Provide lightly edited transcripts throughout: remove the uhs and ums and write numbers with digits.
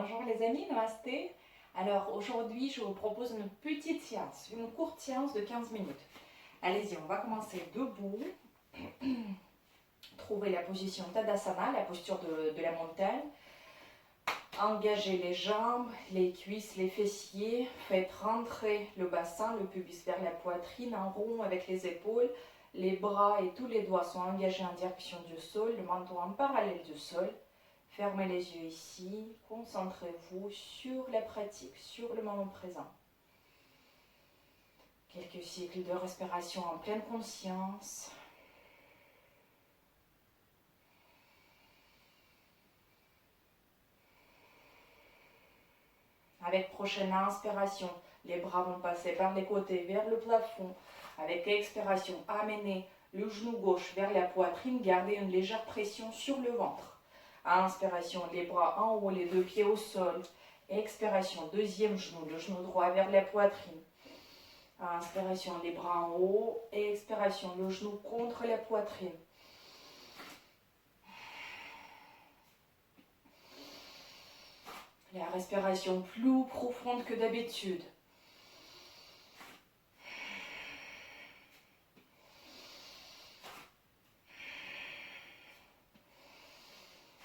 Bonjour les amis, namasté. Alors aujourd'hui, je vous propose une petite séance, une courte séance de 15 minutes. Allez-y, on va commencer debout. Trouvez la position Tadasana, la posture de la montagne. Engagez les jambes, les cuisses, les fessiers. Faites rentrer le bassin, le pubis vers la poitrine en rond avec les épaules. Les bras et tous les doigts sont engagés en direction du sol, le menton en parallèle du sol. Fermez les yeux ici, concentrez-vous sur la pratique, sur le moment présent. Quelques cycles de respiration en pleine conscience. Avec prochaine inspiration, les bras vont passer par les côtés vers le plafond. Avec expiration, amenez le genou gauche vers la poitrine, gardez une légère pression sur le ventre. Inspiration, les bras en haut, les deux pieds au sol. Expiration, deuxième genou, le genou droit vers la poitrine. Inspiration, les bras en haut. Expiration, le genou contre la poitrine. La respiration plus profonde que d'habitude.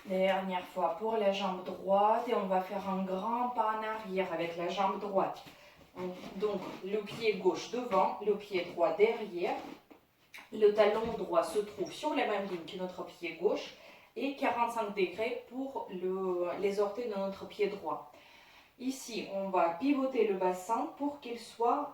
Dernière fois pour la jambe droite et on va faire un grand pas en arrière avec la jambe droite. Donc le pied gauche devant, le pied droit derrière. Le talon droit se trouve sur la même ligne que notre pied gauche et 45 degrés pour les orteils de notre pied droit. Ici, on va pivoter le bassin pour qu'il soit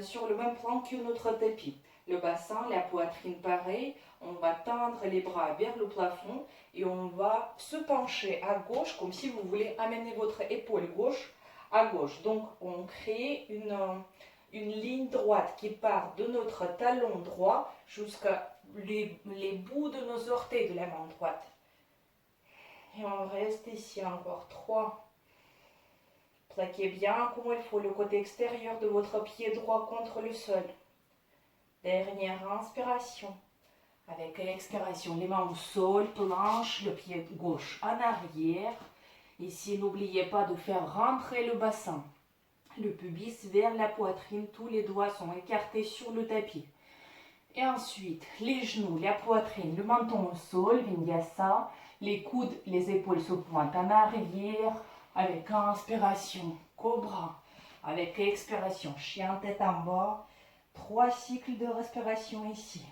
sur le même plan que notre tapis. Le bassin, la poitrine pareil, on va tendre les bras vers le plafond et on va se pencher à gauche comme si vous voulez amener votre épaule gauche à gauche. Donc on crée une ligne droite qui part de notre talon droit jusqu'à les bouts de nos orteils de la main droite. Et on reste ici encore 3. Plaquez bien comme il faut le côté extérieur de votre pied droit contre le sol. Dernière inspiration. Avec l'expiration, les mains au sol, planche, le pied gauche en arrière. Ici, n'oubliez pas de faire rentrer le bassin. Le pubis vers la poitrine, tous les doigts sont écartés sur le tapis. Et ensuite, les genoux, la poitrine, le menton au sol, vinyasa. Les coudes, les épaules se pointent en arrière. Avec inspiration, cobra. Avec expiration, chien tête en bas. 3 cycles de respiration ici.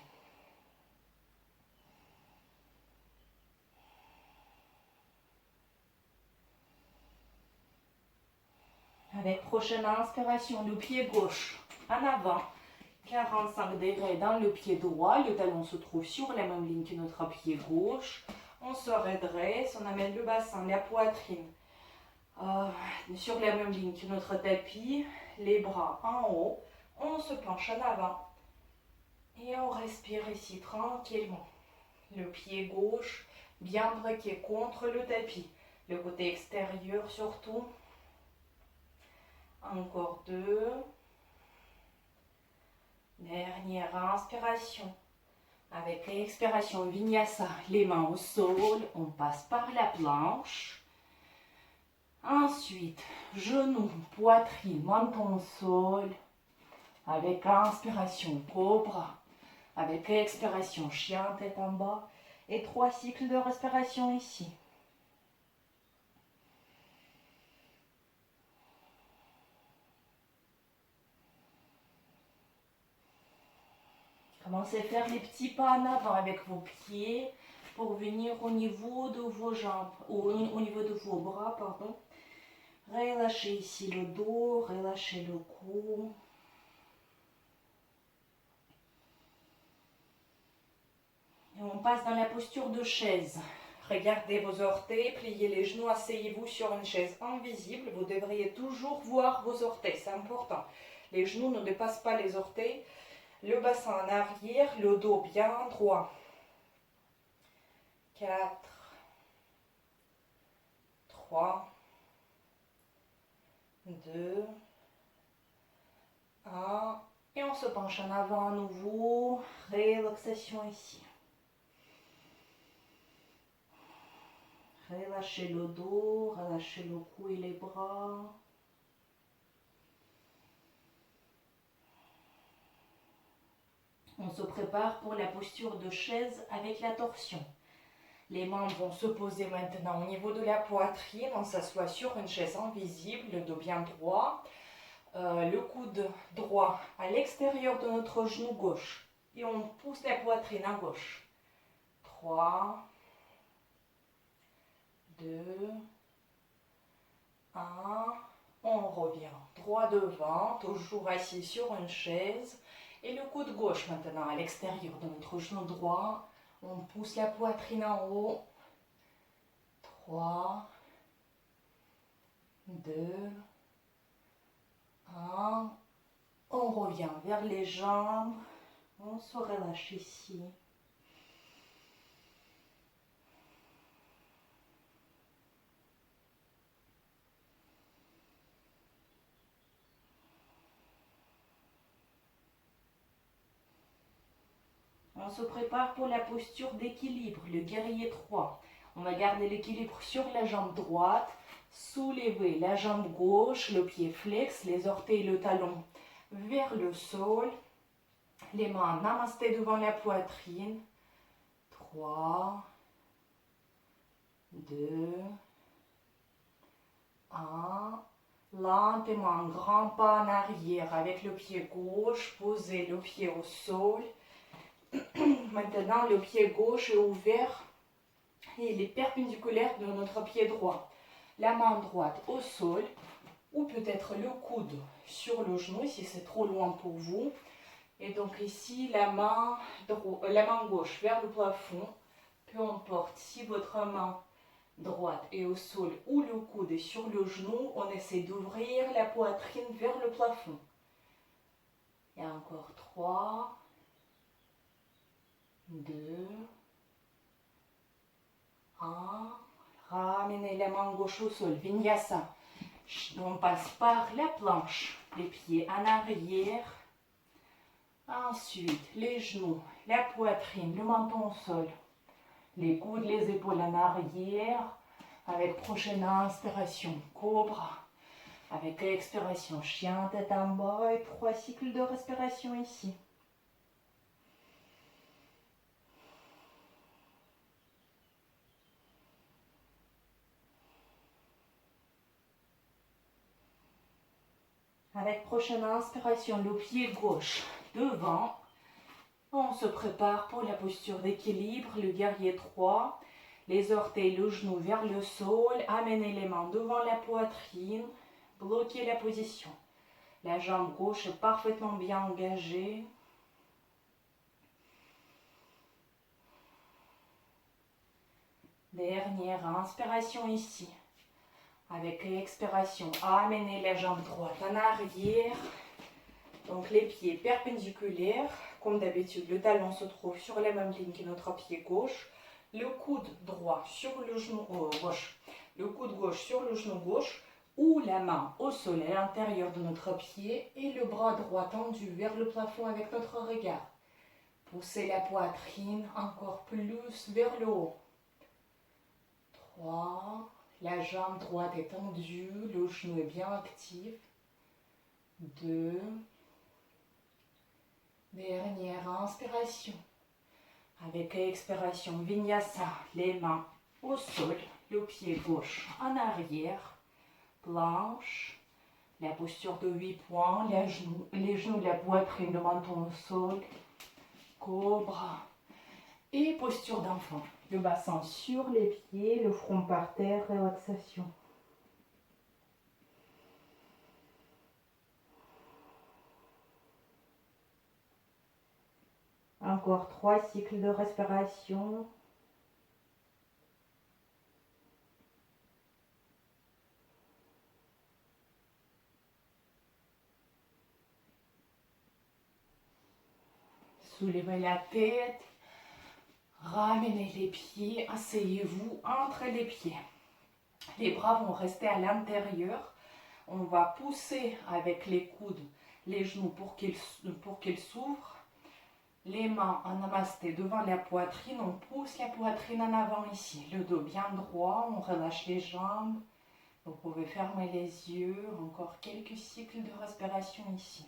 Avec prochaine inspiration, le pied gauche en avant. 45 degrés dans le pied droit. Le talon se trouve sur la même ligne que notre pied gauche. On se redresse, on amène le bassin, la poitrine sur la même ligne que notre tapis. Les bras en haut. On se penche en avant. Et on respire ici tranquillement. Le pied gauche bien braqué contre le tapis. Le côté extérieur surtout. Encore 2. Dernière inspiration. Avec l'expiration vinyasa, les mains au sol, on passe par la planche. Ensuite, genoux, poitrine, menton au sol. Avec inspiration, cobra. Avec expiration, chien, tête en bas. Et 3 cycles de respiration ici. Commencez à faire les petits pas en avant avec vos pieds pour venir au niveau de vos jambes, ou au niveau de vos bras, pardon. Relâchez ici le dos, relâchez le cou. Et on passe dans la posture de chaise. Regardez vos orteils, pliez les genoux, asseyez-vous sur une chaise invisible. Vous devriez toujours voir vos orteils, c'est important. Les genoux ne dépassent pas les orteils. Le bassin en arrière, le dos bien droit. 4, 3, 2, 1. Et on se penche en avant à nouveau. Relaxation ici. Relâchez le dos, relâchez le cou et les bras. On se prépare pour la posture de chaise avec la torsion. Les mains vont se poser maintenant au niveau de la poitrine. On s'assoit sur une chaise invisible, le dos bien droit. Le coude droit à l'extérieur de notre genou gauche. Et on pousse la poitrine à gauche. 3, 2, 1. On revient droit devant, toujours assis sur une chaise. Et le coude gauche maintenant à l'extérieur de notre genou droit. On pousse la poitrine en haut. 3, 2, 1. On revient vers les jambes. On se relâche ici. On se prépare pour la posture d'équilibre, le guerrier 3. On va garder l'équilibre sur la jambe droite, soulever la jambe gauche, le pied flex, les orteils et le talon vers le sol. Les mains namasté devant la poitrine. 3, 2, 1. Lentement, un grand pas en arrière avec le pied gauche. Posez le pied au sol. Maintenant, le pied gauche est ouvert et il est perpendiculaire de notre pied droit. La main droite au sol ou peut-être le coude sur le genou si c'est trop loin pour vous. Et donc ici, la main gauche vers le plafond. Peu importe si votre main droite est au sol ou le coude est sur le genou, on essaie d'ouvrir la poitrine vers le plafond. Et encore 3, 2, 1. Ramenez la main gauche au sol, Vinyasa. On passe par la planche, les pieds en arrière. Ensuite, les genoux, la poitrine, le menton au sol. Les coudes, les épaules en arrière. Avec prochaine inspiration, cobra. Avec expiration, chien tête en bas et 3 cycles de respiration ici. Avec prochaine inspiration, le pied gauche devant. On se prépare pour la posture d'équilibre, le guerrier 3. Les orteils, le genou vers le sol. Amenez les mains devant la poitrine. Bloquez la position. La jambe gauche est parfaitement bien engagée. Dernière inspiration ici. Avec l'expiration, amenez la jambe droite en arrière. Donc les pieds perpendiculaires. Comme d'habitude, le talon se trouve sur la même ligne que notre pied gauche. Le coude droit sur le genou gauche. Le coude gauche sur le genou gauche. Ou la main au sol à l'intérieur de notre pied. Et le bras droit tendu vers le plafond avec notre regard. Poussez la poitrine encore plus vers le haut. 3. La jambe droite est tendue. Le genou est bien actif. 2. Dernière inspiration. Avec l'expiration, Vinyasa, les mains au sol, le pied gauche en arrière, planche, la posture de 8 points, les genoux, la poitrine, le menton au sol, cobra et posture d'enfant. Le bassin sur les pieds, le front par terre, relaxation. Encore 3 cycles de respiration. Soulevez la tête. Ramenez les pieds. Asseyez-vous entre les pieds. Les bras vont rester à l'intérieur. On va pousser avec les coudes les genoux pour qu'ils s'ouvrent. Les mains en namasté devant la poitrine, on pousse la poitrine en avant ici. Le dos bien droit, on relâche les jambes. Vous pouvez fermer les yeux, encore quelques cycles de respiration ici.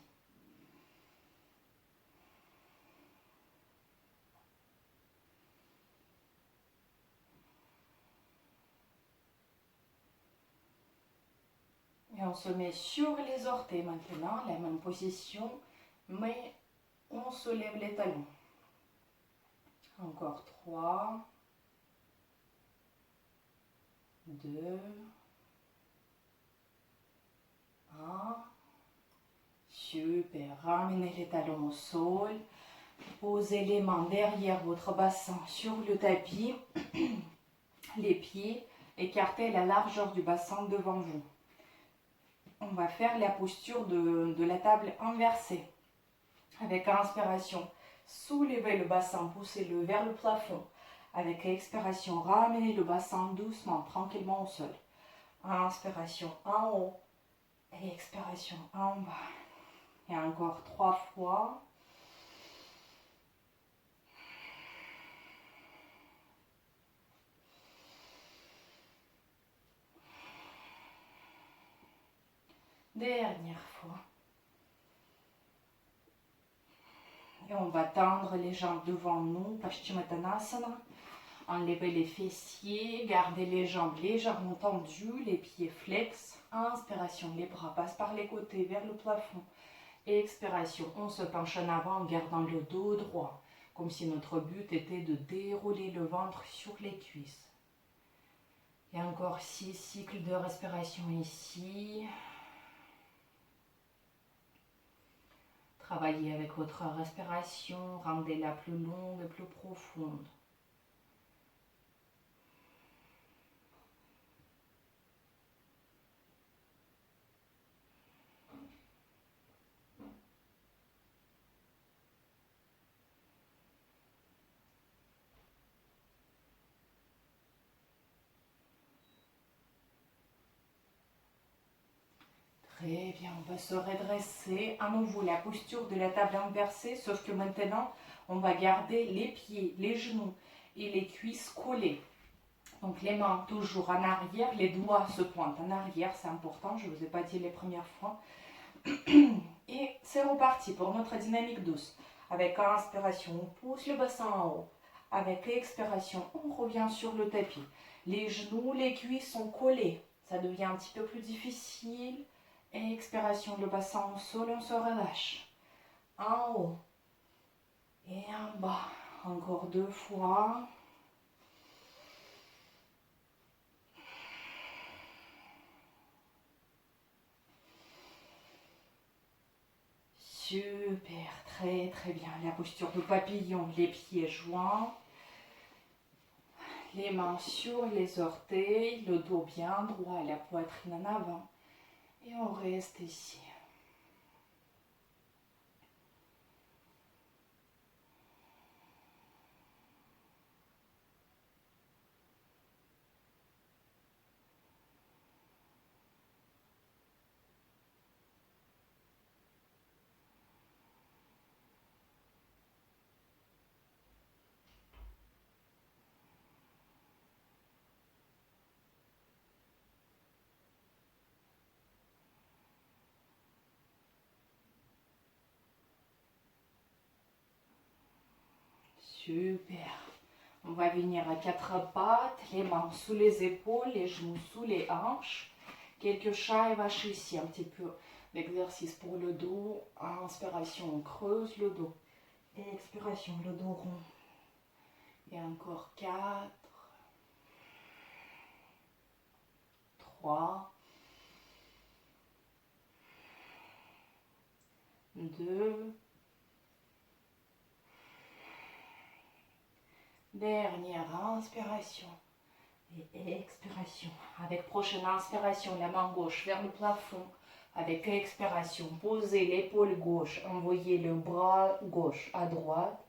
Et on se met sur les orteils maintenant, la même position, mais on soulève les talons. Encore 3, 2, 1. Super. Ramenez les talons au sol. Posez les mains derrière votre bassin sur le tapis. Les pieds, écartez la largeur du bassin devant vous. On va faire la posture de la table inversée. Avec inspiration, soulevez le bassin, poussez-le vers le plafond. Avec expiration, ramenez le bassin doucement, tranquillement au sol. Inspiration en haut et expiration en bas. Et encore 3 fois. Dernière fois. Et on va tendre les jambes devant nous, Paschimottanasana. Enlevez les fessiers, gardez les jambes légèrement tendues, les pieds flex. Inspiration, les bras passent par les côtés vers le plafond. Expiration, on se penche en avant en gardant le dos droit, comme si notre but était de dérouler le ventre sur les cuisses. Et encore 6 cycles de respiration ici. Travaillez avec votre respiration, rendez-la plus longue et plus profonde. Très bien, on va se redresser. À nouveau, la posture de la table inversée, sauf que maintenant, on va garder les pieds, les genoux et les cuisses collés. Donc les mains toujours en arrière, les doigts se pointent en arrière, c'est important, je ne vous ai pas dit les premières fois. Et c'est reparti pour notre dynamique douce. Avec inspiration, on pousse le bassin en haut. Avec expiration, on revient sur le tapis. Les genoux, les cuisses sont collés. Ça devient un petit peu plus difficile. Expiration, le bassin au sol, on se relâche. En haut et en bas. Encore 2 fois. Super, très très bien. La posture de papillon, les pieds joints. Les mains sur les orteils, le dos bien droit, la poitrine en avant. Et on reste ici. Super. On va venir à 4 pattes, les mains sous les épaules, les genoux sous les hanches. Quelques chats et vaches ici, un petit peu d'exercice pour le dos. Inspiration, on creuse le dos. Expiration, le dos rond. Et encore 4, 3, 2. Dernière inspiration et expiration. Avec prochaine inspiration, la main gauche vers le plafond. Avec expiration, posez l'épaule gauche, envoyez le bras gauche à droite.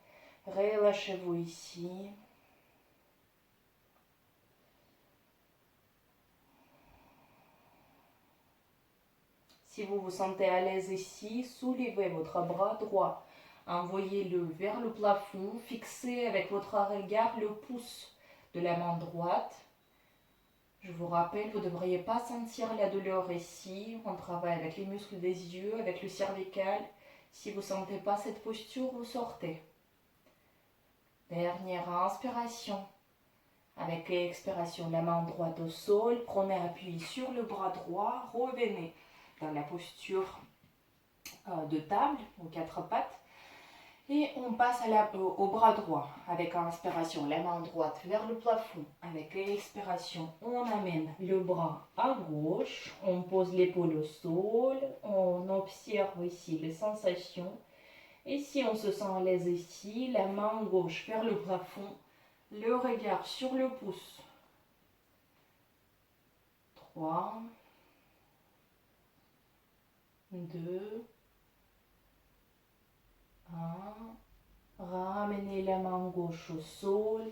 Relâchez-vous ici. Si vous vous sentez à l'aise ici, soulevez votre bras droit Envoyez-le vers le plafond. Fixez avec votre regard le pouce de la main droite. Je vous rappelle, vous ne devriez pas sentir la douleur ici. On travaille avec les muscles des yeux, avec le cervical. Si vous ne sentez pas cette posture, vous sortez. Dernière inspiration. Avec l'expiration, la main droite au sol. Prenez appui sur le bras droit. Revenez dans la posture de table, aux quatre pattes. Et on passe au bras droit avec inspiration, la main droite vers le plafond. Avec l'expiration, on amène le bras à gauche. On pose l'épaule au sol. On observe ici les sensations. Et si on se sent à l'aise ici, la main gauche vers le plafond. Le regard sur le pouce. 3, 2, 1. Ramenez la main gauche au sol.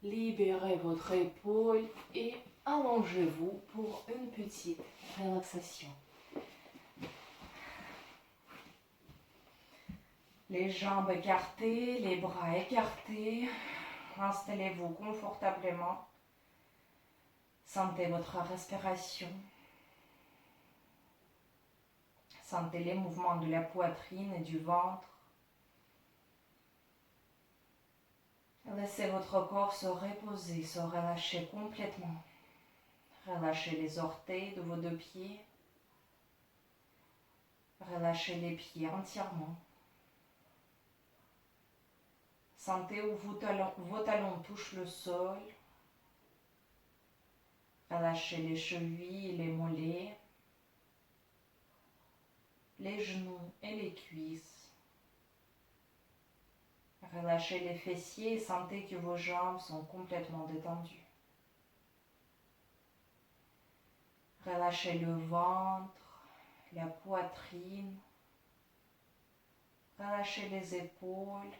Libérez votre épaule et allongez-vous pour une petite relaxation. Les jambes écartées, les bras écartés. Installez-vous confortablement. Sentez votre respiration. Sentez les mouvements de la poitrine et du ventre. Laissez votre corps se reposer, se relâcher complètement. Relâchez les orteils de vos deux pieds. Relâchez les pieds entièrement. Sentez où vos talons touchent le sol. Relâchez les chevilles et les mollets, les genoux et les cuisses. Relâchez les fessiers et sentez que vos jambes sont complètement détendues. Relâchez le ventre, la poitrine. Relâchez les épaules.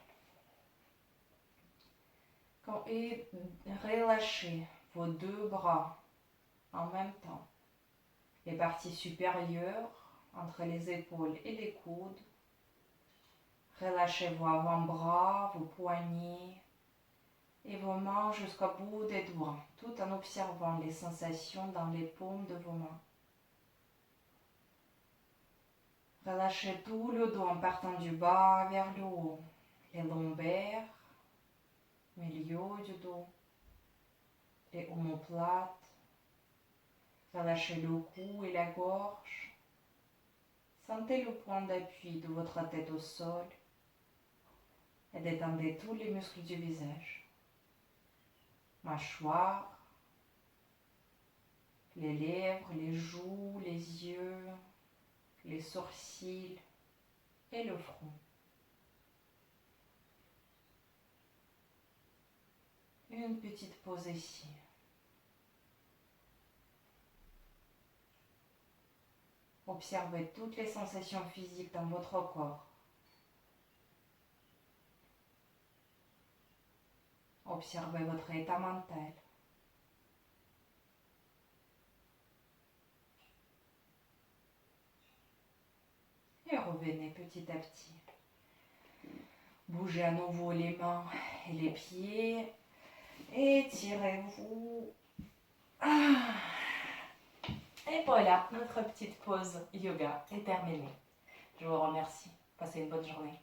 Et relâchez vos deux bras en même temps. Les parties supérieures entre les épaules et les coudes. Relâchez vos avant-bras, vos poignets et vos mains jusqu'au bout des doigts, tout en observant les sensations dans les paumes de vos mains. Relâchez tout le dos en partant du bas vers le haut, les lombaires, milieu du dos, les omoplates. Relâchez le cou et la gorge. Sentez le point d'appui de votre tête au sol. Et détendez tous les muscles du visage. Mâchoire, les lèvres, les joues, les yeux, les sourcils et le front. Une petite pause ici. Observez toutes les sensations physiques dans votre corps. Observez votre état mental. Et revenez petit à petit. Bougez à nouveau les mains et les pieds. Étirez-vous. Et voilà, notre petite pause yoga est terminée. Je vous remercie. Passez une bonne journée.